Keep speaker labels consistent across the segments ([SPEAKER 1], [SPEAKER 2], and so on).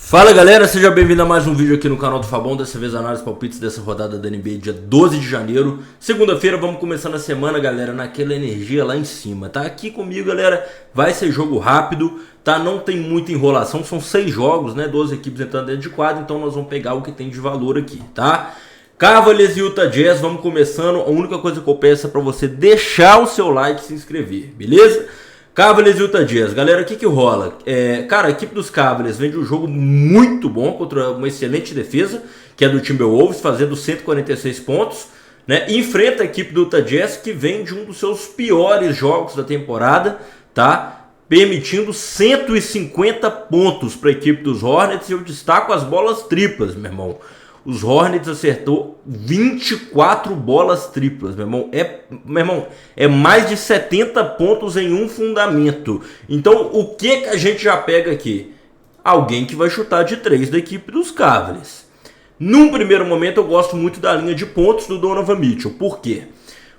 [SPEAKER 1] Fala galera, seja bem-vindo a mais um vídeo aqui no canal do Fabão. Dessa vez análise palpites dessa rodada da NBA dia 12 de janeiro. Segunda-feira, vamos começando a semana, galera, naquela energia lá em cima. Tá aqui comigo, galera, vai ser jogo rápido, tá? Não tem muita enrolação, são 6 jogos, né? 12 equipes entrando dentro de quadra, então nós vamos pegar o que tem de valor aqui, tá? Cavaliers e Utah Jazz, vamos começando. A única coisa que eu peço é pra você deixar o seu like e se inscrever, beleza? Cavaliers e Utah Jazz, galera, o que rola? Cara, a equipe dos Cavaliers vem de um jogo muito bom contra uma excelente defesa, que é do Timberwolves, fazendo 146 pontos, né? E enfrenta a equipe do Utah Jazz, que vem de um dos seus piores jogos da temporada, tá? Permitindo 150 pontos para a equipe dos Hornets, e eu destaco as bolas triplas, meu irmão. Os Hornets acertou 24 bolas triplas, meu irmão. É mais de 70 pontos em um fundamento. Então, o que a gente já pega aqui? Alguém que vai chutar de 3 da equipe dos Cavaliers. Num primeiro momento, eu gosto muito da linha de pontos do Donovan Mitchell. Por quê?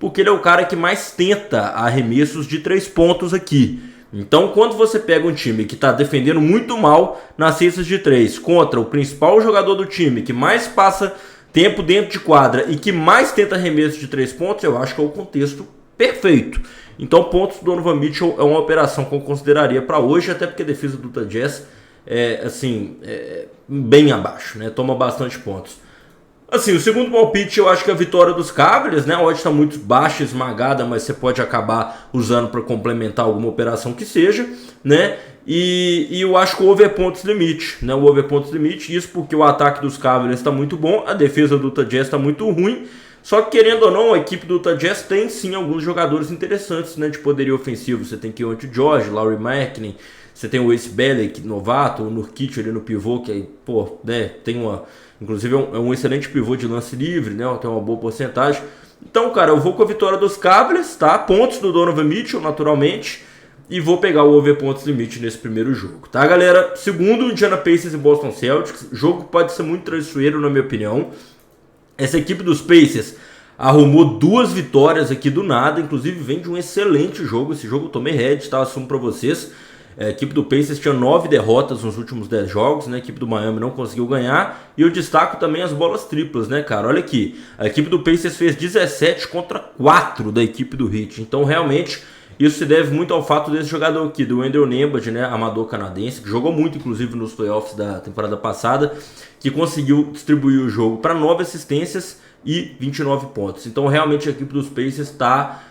[SPEAKER 1] Porque ele é o cara que mais tenta arremessos de 3 pontos aqui. Então, quando você pega um time que está defendendo muito mal nas cestas de 3 contra o principal jogador do time, que mais passa tempo dentro de quadra e que mais tenta arremesso de 3 pontos, eu acho que é o contexto perfeito. Então, pontos do Donovan Mitchell é uma operação que eu consideraria para hoje, até porque a defesa do Utah Jazz é bem abaixo, né? Toma bastante pontos. Assim, o segundo palpite, eu acho que é a vitória dos Cavaliers, né? A odd está muito baixa, esmagada, mas você pode acabar usando para complementar alguma operação que seja, né? E eu acho que o over pontos limite, né? O over pontos limite, isso porque o ataque dos Cavaliers está muito bom, a defesa do Utah Jazz está muito ruim. Só que, querendo ou não, a equipe do Utah Jazz tem sim alguns jogadores interessantes, né? De poderio ofensivo. Você tem Keontae George, Lauri Markkanen, você tem o Ace Bellick, novato, o Nurkic ali no pivô, que aí, pô, né? Tem uma... Inclusive é um excelente pivô de lance livre, né? Tem uma boa porcentagem. Então, cara, eu vou com a vitória dos Cavaliers, tá? Pontos do Donovan Mitchell, naturalmente. E vou pegar o over pontos limite nesse primeiro jogo, tá, galera? Segundo, Indiana Pacers e Boston Celtics. Jogo pode ser muito traiçoeiro, na minha opinião. Essa equipe dos Pacers arrumou 2 vitórias aqui do nada. Inclusive, vem de um excelente jogo. Esse jogo eu tomei head, tá? Assumo pra vocês. A equipe do Pacers tinha 9 derrotas nos últimos 10 jogos, né? A equipe do Miami não conseguiu ganhar. E eu destaco também as bolas triplas, né, cara? Olha aqui, a equipe do Pacers fez 17 contra 4 da equipe do Heat. Então, realmente, isso se deve muito ao fato desse jogador aqui, do Andrew Nembhard, né? Amador canadense, que jogou muito, inclusive, nos playoffs da temporada passada, que conseguiu distribuir o jogo para 9 assistências e 29 pontos. Então, realmente, a equipe dos Pacers está...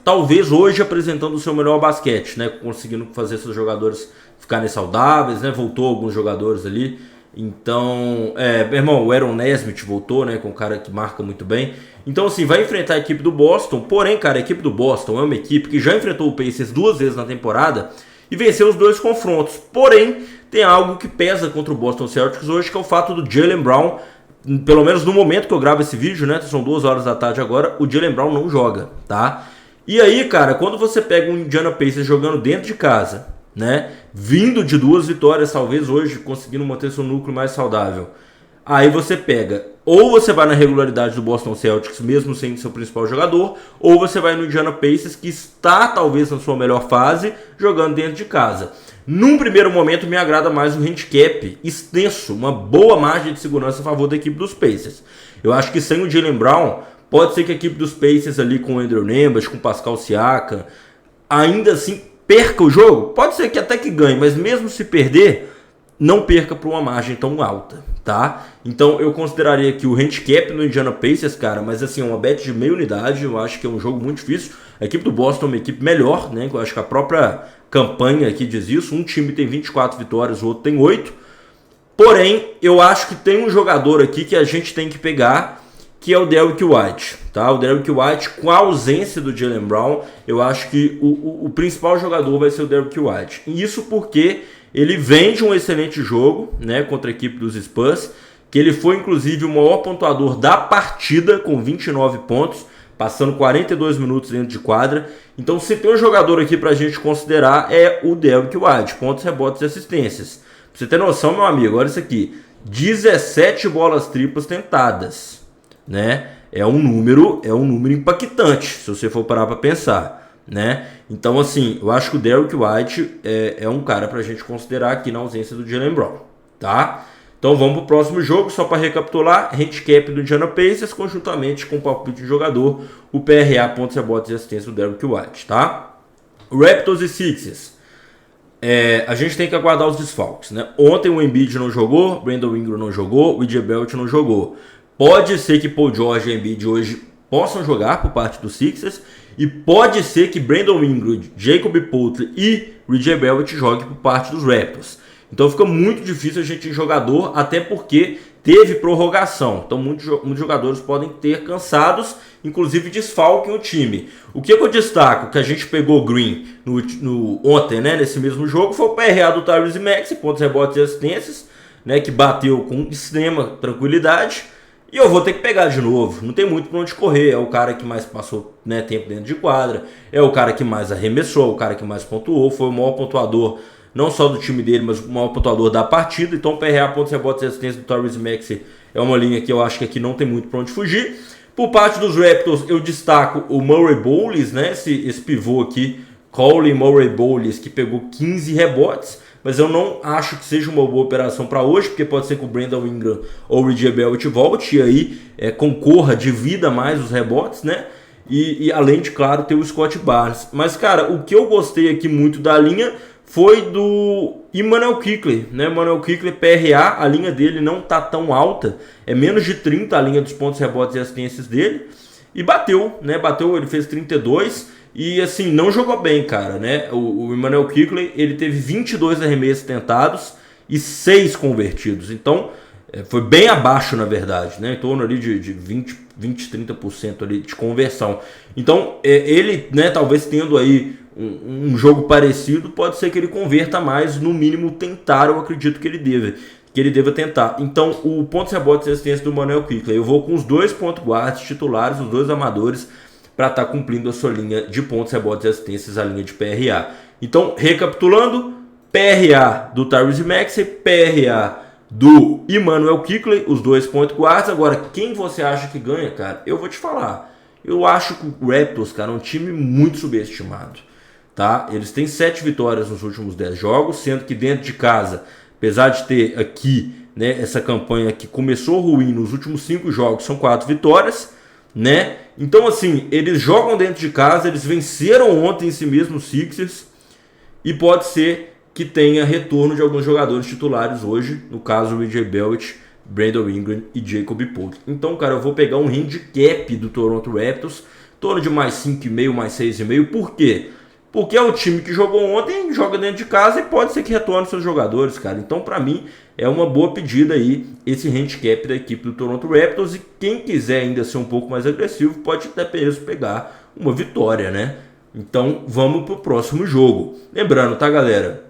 [SPEAKER 1] talvez hoje apresentando o seu melhor basquete, né? Conseguindo fazer seus jogadores ficarem saudáveis, né? Voltou alguns jogadores ali. Então, meu irmão, o Aaron Nesmith voltou, né? Com um cara que marca muito bem. Então, assim, vai enfrentar a equipe do Boston. Porém, cara, a equipe do Boston é uma equipe que já enfrentou o Pacers 2 vezes na temporada e venceu os 2 confrontos. Porém, tem algo que pesa contra o Boston Celtics hoje, que é o fato do Jaylen Brown. Pelo menos no momento que eu gravo esse vídeo, né? São 2 horas da tarde agora, o Jaylen Brown não joga, tá? E aí, cara, quando você pega um Indiana Pacers jogando dentro de casa, né? Vindo de 2 vitórias, talvez hoje, conseguindo manter seu núcleo mais saudável. Aí você pega, ou você vai na regularidade do Boston Celtics, mesmo sem seu principal jogador, ou você vai no Indiana Pacers, que está talvez na sua melhor fase, jogando dentro de casa. Num primeiro momento me agrada mais um handicap extenso, uma boa margem de segurança a favor da equipe dos Pacers. Eu acho que sem o Jaylen Brown, pode ser que a equipe dos Pacers ali com o Andrew Nembhard, com o Pascal Siakam, ainda assim perca o jogo. Pode ser que até que ganhe, mas mesmo se perder, não perca por uma margem tão alta, tá? Então eu consideraria aqui o handicap no Indiana Pacers, cara, mas assim, uma bet de meia unidade, eu acho que é um jogo muito difícil. A equipe do Boston é uma equipe melhor, né? Eu acho que a própria campanha aqui diz isso. Um time tem 24 vitórias, o outro tem 8. Porém, eu acho que tem um jogador aqui que a gente tem que pegar, que é o Derrick White, tá? O Derrick White, com a ausência do Jaylen Brown, eu acho que o principal jogador vai ser o Derrick White. E isso porque ele vem de um excelente jogo, né, contra a equipe dos Spurs, que ele foi inclusive o maior pontuador da partida, com 29 pontos, passando 42 minutos dentro de quadra. Então, se tem um jogador aqui pra gente considerar, é o Derrick White, pontos, rebotes e assistências. Pra você ter noção, meu amigo, olha isso aqui, 17 bolas triplas tentadas, né? É um número impactante, se você for parar para pensar, né? Então, assim, eu acho que o Derrick White é um cara pra gente considerar aqui na ausência do Jaylen Brown. tá? Então vamos pro próximo jogo, só para recapitular, handicap do Indiana Pacers, conjuntamente com o palpite de jogador, o PRA, pontos, rebotes e assistência do Derrick White, tá? Raptors e Sixers. A gente tem que aguardar os desfalques, né? Ontem o Embiid não jogou, Brandon Ingram não jogou, o EJ Bellet não jogou. Pode ser que Paul George e Embiid hoje possam jogar por parte dos Sixers, e pode ser que Brandon Ingram, Jacob Poeltl e EJ Bellet joguem por parte dos Raptors. Então fica muito difícil a gente ir jogador, até porque teve prorrogação. Então muitos jogadores podem ter cansados, inclusive desfalquem o time. O que eu destaco, que a gente pegou Green ontem, né, nesse mesmo jogo, foi o PRA do Tyrese Maxey, pontos, rebotes e assistências, né, que bateu com extrema tranquilidade. E eu vou ter que pegar de novo, não tem muito pra onde correr. É o cara que mais passou, né, tempo dentro de quadra, é o cara que mais arremessou, o cara que mais pontuou, foi o maior pontuador não só do time dele, mas o maior pontuador da partida. Então, PRA, pontos, rebotes e assistência do Tyrese Maxey é uma linha que eu acho que aqui não tem muito para onde fugir. Por parte dos Raptors, eu destaco o Murray Bowles, né? Esse pivô aqui, Colin Murray Bowles, que pegou 15 rebotes. Mas eu não acho que seja uma boa operação para hoje, porque pode ser que o Brandon Ingram ou o EJ Bellet volte e aí concorra, divida mais os rebotes, né? E além de, claro, ter o Scott Barnes. Mas, cara, o que eu gostei aqui muito da linha foi do Immanuel Quickley, né? Immanuel Quickley, PRA, a linha dele não tá tão alta, é menos de 30 a linha dos pontos, rebotes e assistências dele, e bateu, né? Bateu, ele fez 32 e assim, não jogou bem, cara, né? O Immanuel Quickley, ele teve 22 arremessos tentados e 6 convertidos, então foi bem abaixo, na verdade, né? Em torno ali de 20, 30% ali de conversão. Então, ele, né, talvez tendo aí um jogo parecido, pode ser que ele converta mais, no mínimo tentar, eu acredito que ele deva tentar. Então, o pontos, rebotes e assistência do Immanuel Quickley, eu vou com os dois point guards titulares, os dois armadores, para estar cumprindo a sua linha de pontos, rebotes e assistências, a linha de PRA. Então, recapitulando, PRA do Tyrese Maxey, PRA do Immanuel Quickley, os dois point guards. Agora, quem você acha que ganha, cara? Eu vou te falar. Eu acho que o Raptors, cara, é um time muito subestimado. Tá? Eles têm 7 vitórias nos últimos 10 jogos, sendo que dentro de casa, apesar de ter aqui, né, essa campanha que começou ruim nos últimos 5 jogos, são 4 vitórias, né? Então, assim, eles jogam dentro de casa, eles venceram ontem esse mesmo Sixers, e pode ser que tenha retorno de alguns jogadores titulares hoje, no caso o EJ Bellet, Brandon Ingram e Jacob Poeltl. Então, cara, eu vou pegar um handicap do Toronto Raptors, em torno de mais 5,5, mais 6,5. Por quê? Porque é o time que jogou ontem, joga dentro de casa e pode ser que retorne seus jogadores, cara. Então, pra mim, é uma boa pedida aí esse handicap da equipe do Toronto Raptors. E quem quiser ainda ser um pouco mais agressivo, pode até mesmo pegar uma vitória, né? Então, vamos pro próximo jogo. Lembrando, tá, galera?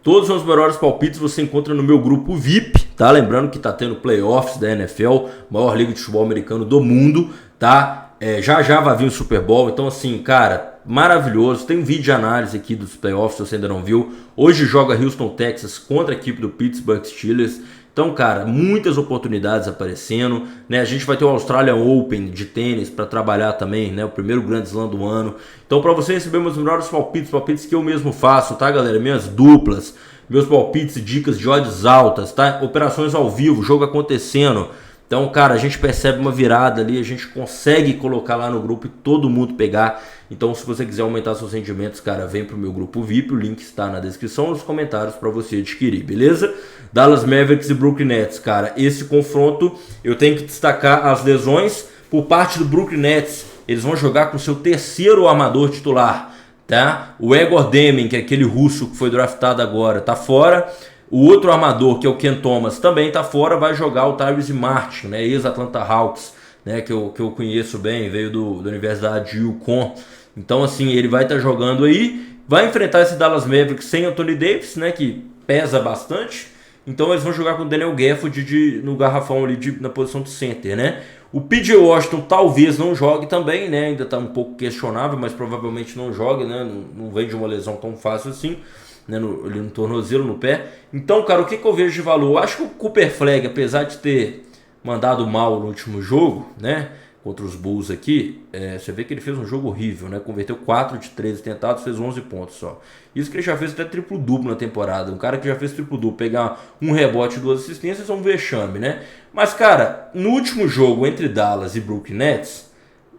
[SPEAKER 1] Todos os melhores palpites você encontra no meu grupo VIP, tá? Lembrando que tá tendo playoffs da NFL, maior liga de futebol americano do mundo, tá? Já vai vir o Super Bowl, então assim, cara, maravilhoso. Tem um vídeo de análise aqui dos playoffs, se você ainda não viu. Hoje joga Houston, Texas contra a equipe do Pittsburgh Steelers. Então, cara, muitas oportunidades aparecendo, né? A gente vai ter o Australian Open de tênis para trabalhar também, né? O primeiro Grand Slam do ano. Então, para você receber meus melhores palpites que eu mesmo faço, tá, galera? Minhas duplas, meus palpites e dicas de odds altas, tá? Operações ao vivo, jogo acontecendo. Então, cara, a gente percebe uma virada ali, a gente consegue colocar lá no grupo e todo mundo pegar. Então, se você quiser aumentar seus rendimentos, cara, vem pro meu grupo VIP, o link está na descrição, nos comentários para você adquirir, beleza? Dallas Mavericks e Brooklyn Nets, cara, esse confronto eu tenho que destacar as lesões por parte do Brooklyn Nets. Eles vão jogar com seu terceiro armador titular, tá? O Egor Demin, que é aquele russo que foi draftado agora, tá fora. O outro armador, que é o Ken Thomas, também está fora, vai jogar o Tyrese Martin, né, ex-Atlanta Hawks, né, que eu conheço bem, veio da Universidade de UConn. Então, assim, ele vai estar jogando aí, vai enfrentar esse Dallas Mavericks sem Anthony Davis, né, que pesa bastante. Então, eles vão jogar com o Daniel Gafford no garrafão ali na posição de center, né. O P.J. Washington talvez não jogue também, né, ainda está um pouco questionável, mas provavelmente não jogue, né, não vem de uma lesão tão fácil assim. Né, ali no tornozelo, no pé. Então, cara, o que eu vejo de valor? Eu acho que o Cooper Flag, apesar de ter mandado mal no último jogo, né, contra os Bulls aqui, você vê que ele fez um jogo horrível, né? Converteu 4 de 13 tentados, fez 11 pontos só. Isso que ele já fez até triplo-duplo na temporada. Um cara que já fez triplo-duplo, pegar um rebote e 2 assistências é um vexame, né? Mas, cara, no último jogo entre Dallas e Brooklyn Nets,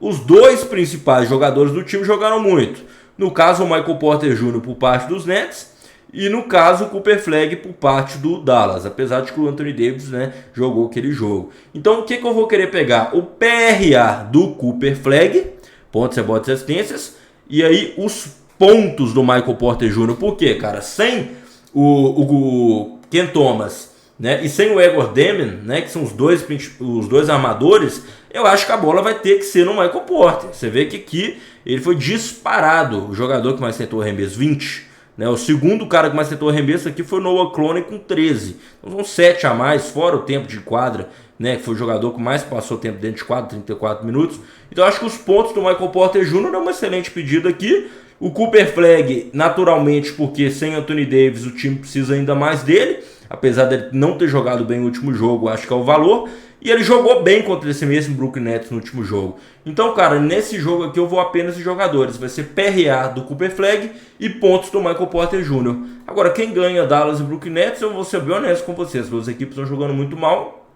[SPEAKER 1] os dois principais jogadores do time jogaram muito. No caso, o Michael Porter Jr. por parte dos Nets e no caso o Cooper Flag por parte do Dallas, apesar de que o Anthony Davis, né, jogou aquele jogo. Então o que eu vou querer pegar? O PRA do Cooper Flag, pontos, rebotes e assistências, e aí os pontos do Michael Porter Jr. Por quê, cara? Sem o Ken Thomas, né, e sem o Igor Demen, né, que são os dois armadores, eu acho que a bola vai ter que ser no Michael Porter. Você vê que aqui ele foi disparado, o jogador que mais tentou arremesso, 20. Né, o segundo cara que mais tentou arremesso aqui foi o Noah Clone com 13. Então são 7 a mais, fora o tempo de quadra, né, que foi o jogador que mais passou tempo dentro de quadra, 34 minutos. Então eu acho que os pontos do Michael Porter Jr. é uma excelente pedida aqui. O Cooper Flag, naturalmente, porque sem Anthony Davis o time precisa ainda mais dele. Apesar dele não ter jogado bem no último jogo, acho que é o valor. E ele jogou bem contra esse mesmo Brooklyn Nets no último jogo. Então, cara, nesse jogo aqui eu vou apenas de jogadores. Vai ser PRA do Cooper Flag e pontos do Michael Porter Jr. Agora, quem ganha Dallas e Brooklyn Nets, eu vou ser bem honesto com vocês. As duas equipes estão jogando muito mal.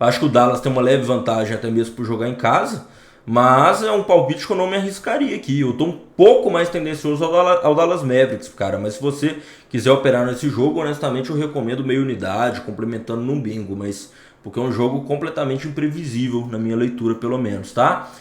[SPEAKER 1] Acho que o Dallas tem uma leve vantagem até mesmo por jogar em casa. Mas é um palpite que eu não me arriscaria aqui. Eu tô um pouco mais tendencioso ao Dallas Mavericks, cara. Mas se você quiser operar nesse jogo, honestamente eu recomendo meia unidade, complementando num bingo. Mas porque é um jogo completamente imprevisível, na minha leitura pelo menos, tá?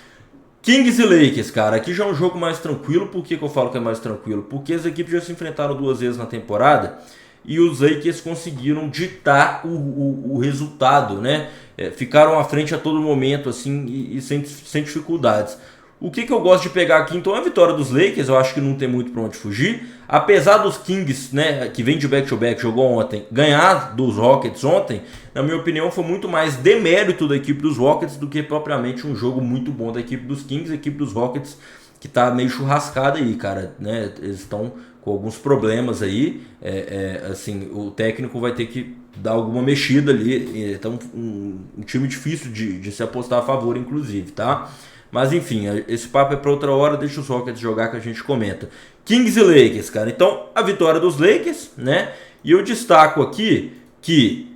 [SPEAKER 1] Kings e Lakers, cara. Aqui já é um jogo mais tranquilo. Por que eu falo que é mais tranquilo? Porque as equipes já se enfrentaram 2 vezes na temporada e os Lakers conseguiram ditar o resultado, né? Ficaram à frente a todo momento, assim, e sem dificuldades. O que eu gosto de pegar aqui, então, é a vitória dos Lakers. Eu acho que não tem muito pra onde fugir. Apesar dos Kings, né, que vem de back-to-back, jogou ontem, ganhar dos Rockets ontem, na minha opinião, foi muito mais demérito da equipe dos Rockets do que propriamente um jogo muito bom da equipe dos Kings. A equipe dos Rockets que tá meio churrascada aí, cara, né? Eles estão com alguns problemas aí, assim, o técnico vai ter que dar alguma mexida ali. Então, um time difícil de se apostar a favor, inclusive, tá? Mas enfim, esse papo é para outra hora, deixa os Rockets jogar que a gente comenta. Kings e Lakers, cara. Então, a vitória dos Lakers, né? E eu destaco aqui que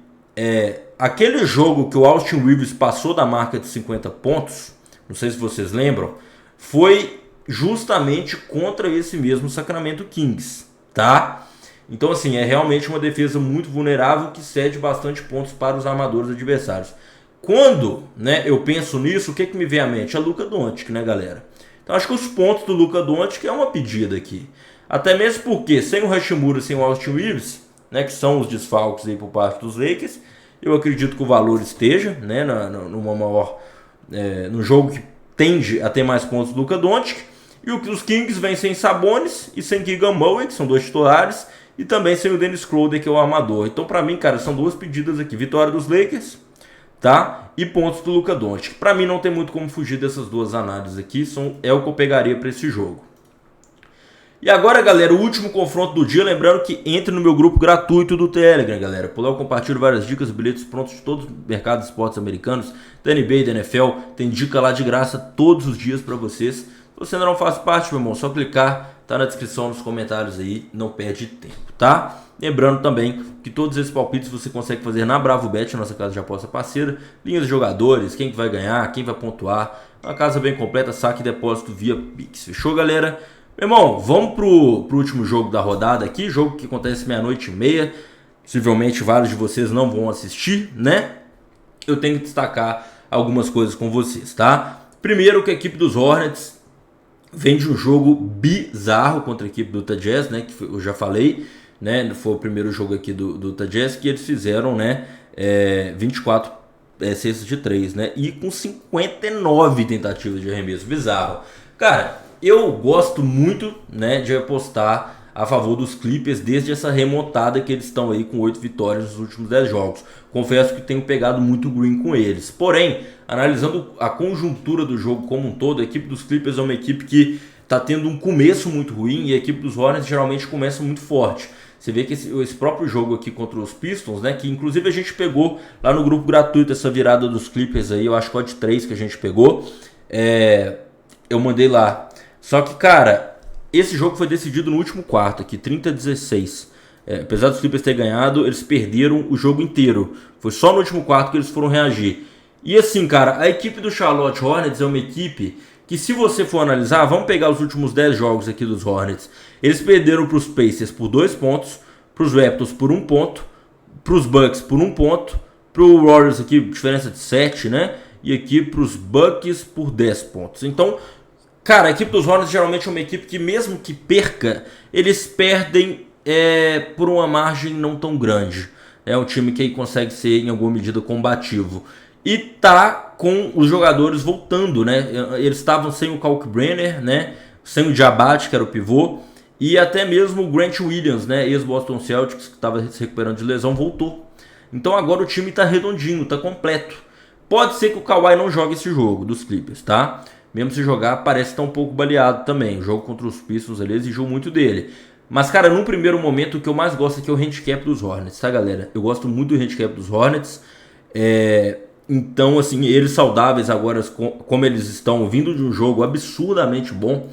[SPEAKER 1] aquele jogo que o Austin Reeves passou da marca de 50 pontos, não sei se vocês lembram, foi justamente contra esse mesmo Sacramento Kings, tá? Então, assim, é realmente uma defesa muito vulnerável que cede bastante pontos para os armadores adversários. Quando, né, eu penso nisso, o que me vem à mente? É Luka Doncic, né, galera? Então acho que os pontos do Luka Doncic é uma pedida aqui. Até mesmo porque sem o Hashimura e sem o Austin Reeves, né, que são os desfalques aí por parte dos Lakers, eu acredito que o valor esteja, né, numa maior, no jogo que tende a ter mais pontos do Luka Doncic. E os Kings vêm sem Sabonis e sem Keegan Murray, que são 2 titulares, e também sem o Dennis Schroeder, que é o armador. Então, pra mim, cara, são 2 pedidas aqui. Vitória dos Lakers, tá? E pontos do Luka Doncic. Pra mim, não tem muito como fugir dessas 2 análises aqui. É o que eu pegaria pra esse jogo. E agora, galera, o último confronto do dia. Lembrando que entre no meu grupo gratuito do Telegram, galera. Por lá eu compartilho várias dicas, bilhetes prontos de todos os mercados de esportes americanos, da NBA, da NFL. Tem dica lá de graça todos os dias pra vocês. Se você ainda não faz parte, meu irmão, só clicar, tá na descrição, nos comentários aí, não perde tempo, tá? Lembrando também que todos esses palpites você consegue fazer na BravoBet, nossa casa de aposta parceira. Linhas de jogadores, quem que vai ganhar, quem vai pontuar. Uma casa bem completa, saque e depósito via Pix. Fechou, galera? Meu irmão, vamos pro último jogo da rodada aqui, jogo que acontece 00:30. Possivelmente vários de vocês não vão assistir, né? Eu tenho que destacar algumas coisas com vocês, tá? Primeiro que a equipe dos Hornets vem de um jogo bizarro contra a equipe do Utah Jazz, né? Que eu já falei, né? Foi o primeiro jogo aqui do Utah Jazz que eles fizeram, né? 24 cestas de 3, né? E com 59 tentativas de arremesso. Bizarro. Cara, eu gosto muito, né, de apostar a favor dos Clippers desde essa remontada que eles estão aí com 8 vitórias nos últimos 10 jogos. Confesso que tenho pegado muito green com eles. Porém, analisando a conjuntura do jogo como um todo, a equipe dos Clippers é uma equipe que está tendo um começo muito ruim e a equipe dos Hornets geralmente começa muito forte. Você vê que esse próprio jogo aqui contra os Pistons, né, que inclusive a gente pegou lá no grupo gratuito essa virada dos Clippers aí, eu acho que é de 3 que a gente pegou, eu mandei lá. Só que, cara, esse jogo foi decidido no último quarto aqui, 30-16. Apesar dos Clippers ter ganhado, eles perderam o jogo inteiro. Foi só no último quarto que eles foram reagir. E assim, cara, a equipe do Charlotte Hornets é uma equipe que, se você for analisar, vamos pegar os últimos 10 jogos aqui dos Hornets. Eles perderam para os Pacers por 2 pontos, para os Raptors por 1 ponto, para os Bucks por 1 ponto, para o Warriors aqui, diferença de 7, né? E aqui para os Bucks por 10 pontos. Então, cara, a equipe dos Hornets geralmente é uma equipe que, mesmo que perca, eles perdem por uma margem não tão grande. É um time que aí consegue ser, em alguma medida, combativo. E tá com os jogadores voltando, né? Eles estavam sem o Kalkbrenner, né? Sem o Diabate, que era o pivô. E até mesmo o Grant Williams, né? Ex-Boston Celtics, que estava se recuperando de lesão, voltou. Então agora o time tá redondinho, tá completo. Pode ser que o Kawhi não jogue esse jogo dos Clippers, tá? Mesmo se jogar, parece estar um pouco baleado também. O jogo contra os Pistons ali exigiu muito dele. Mas, cara, num primeiro momento, o que eu mais gosto aqui é o handicap dos Hornets, tá, galera? Eu gosto muito do handicap dos Hornets. Então, assim, eles saudáveis agora, como eles estão vindo de um jogo absurdamente bom,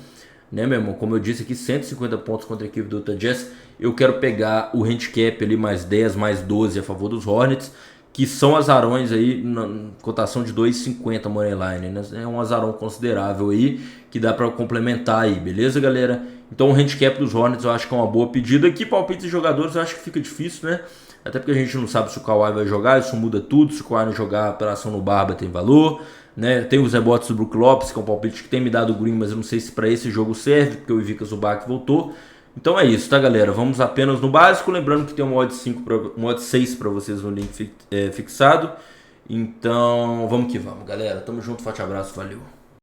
[SPEAKER 1] né, meu irmão? Como eu disse aqui, 150 pontos contra a equipe do Utah Jazz. Eu quero pegar o handicap ali, mais 10, mais 12 a favor dos Hornets, que são azarões aí, na cotação de 2,50 moneyline, né? É um azarão considerável aí, que dá pra complementar aí, beleza, galera? Então o handicap dos Hornets eu acho que é uma boa pedida. Aqui, palpites de jogadores, eu acho que fica difícil, né? Até porque a gente não sabe se o Kawhi vai jogar, isso muda tudo. Se o Kawhi não jogar, a operação no Barba tem valor, né? Tem os rebotes do Brook Lopes, que é um palpite que tem me dado o green, mas eu não sei se pra esse jogo serve, porque o Ivica Zubac voltou. Então é isso, tá, galera? Vamos apenas no básico. Lembrando que tem um odd 6 pra vocês no link fixado. Então, vamos que vamos, galera. Tamo junto, forte abraço, valeu.